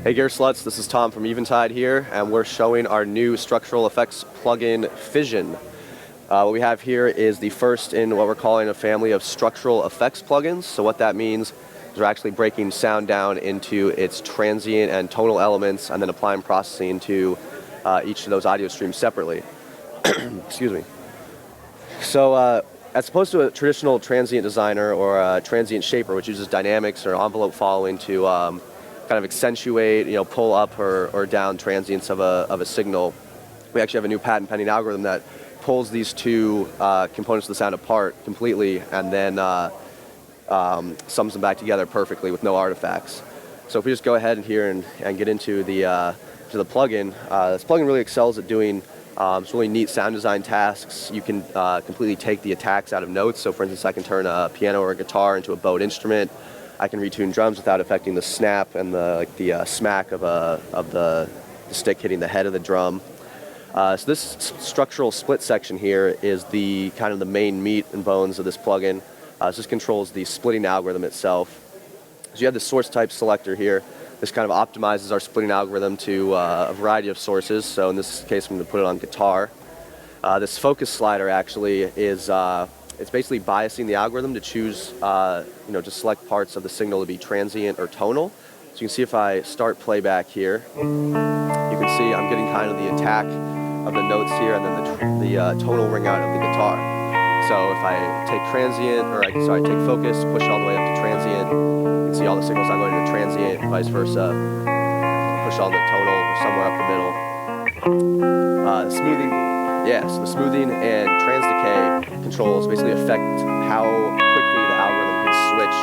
Hey Gearslutz, this is Tom from Eventide here, and we're showing our new structural effects plugin, Fission. What we have here is the first in what we're calling a family of structural effects plugins. So what that means is we're actually breaking sound down into its transient and tonal elements and then applying processing to each of those audio streams separately. Excuse me. So as opposed to a traditional transient designer or a transient shaper, which uses dynamics or envelope following to kind of accentuate, pull up or down transients of a signal, we actually have a new patent pending algorithm that pulls these two components of the sound apart completely and then sums them back together perfectly with no artifacts. So if we just go ahead here and get into the plugin, this plugin really excels at doing some really neat sound design tasks. You can completely take the attacks out of notes. So for instance, I can turn a piano or a guitar into a bowed instrument. I can retune drums without affecting the snap and the smack of the stick hitting the head of the drum. So this structural split section here is the kind of the main meat and bones of this plugin. This controls the splitting algorithm itself. So you have the source type selector here. This kind of optimizes our splitting algorithm to a variety of sources. So in this case, I'm going to put it on guitar. This focus slider actually is it's basically biasing the algorithm to choose, to select parts of the signal to be transient or tonal. So you can see if I start playback here, you can see I'm getting kind of the attack of the notes here and then the tonal ring out of the guitar. So if I take transient, take focus, push it all the way up to transient, you can see all the signals I'm going into transient, vice versa. Push all the tonal or somewhere up the middle. The smoothing, so the smoothing and trans decay controls basically affect how quickly the algorithm can switch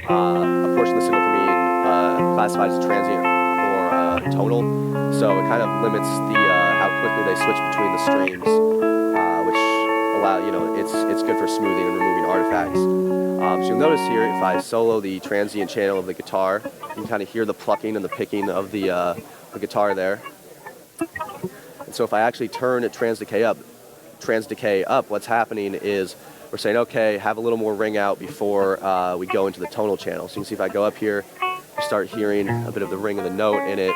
a portion of the signal from being classified as transient or tonal. So it kind of limits how quickly they switch between the streams, which it's good for smoothing and removing artifacts. So you'll notice here, if I solo the transient channel of the guitar, you can kind of hear the plucking and the picking of the guitar there. And so if I actually turn trans decay up, what's happening is we're saying, okay, have a little more ring out before we go into the tonal channel. So you can see if I go up here, you start hearing a bit of the ring of the note in it.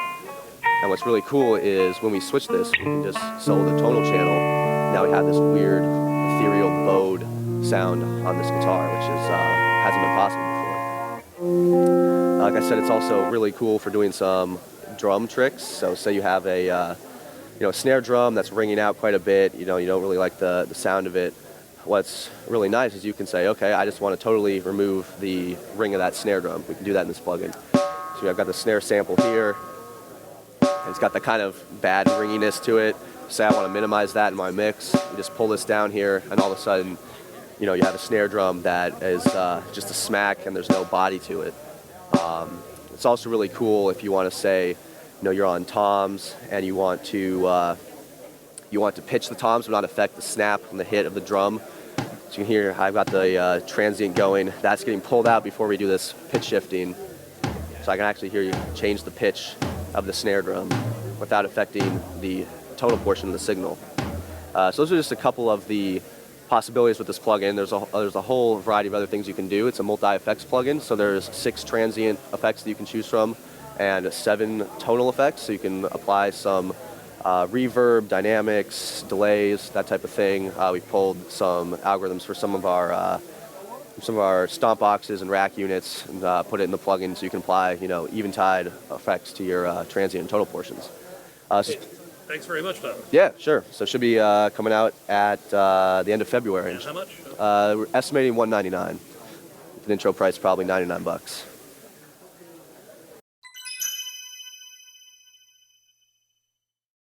And what's really cool is when we switch this, we can just solo the tonal channel. Now we have this weird, ethereal, bowed sound on this guitar, which hasn't been possible before. Like I said, it's also really cool for doing some drum tricks. So say you have a snare drum that's ringing out quite a bit, you don't really like the sound of it. What's really nice is you can say, okay, I just want to totally remove the ring of that snare drum. We can do that in this plugin. So I've got the snare sample here. It's got the kind of bad ringiness to it. Say I want to minimize that in my mix. You just pull this down here, and all of a sudden, you have a snare drum that is just a smack, and there's no body to it. It's also really cool if you want to say, you're on toms, and you want to pitch the toms but not affect the snap and the hit of the drum. So you can hear I've got the transient going. That's getting pulled out before we do this pitch shifting. So I can actually hear you change the pitch of the snare drum without affecting the total portion of the signal. So those are just a couple of the possibilities with this plugin. There's a whole variety of other things you can do. It's a multi-effects plugin, so there's 6 transient effects that you can choose from and 7 tonal effects, so you can apply some reverb, dynamics, delays, that type of thing. We've pulled some algorithms for some of our stomp boxes and rack units and put it in the plugin so you can apply, eventide effects to your transient and tonal portions. Thanks very much, Tom. Yeah, sure. So it should be coming out at the end of February. And how much? We're estimating $199. With an intro price probably $99.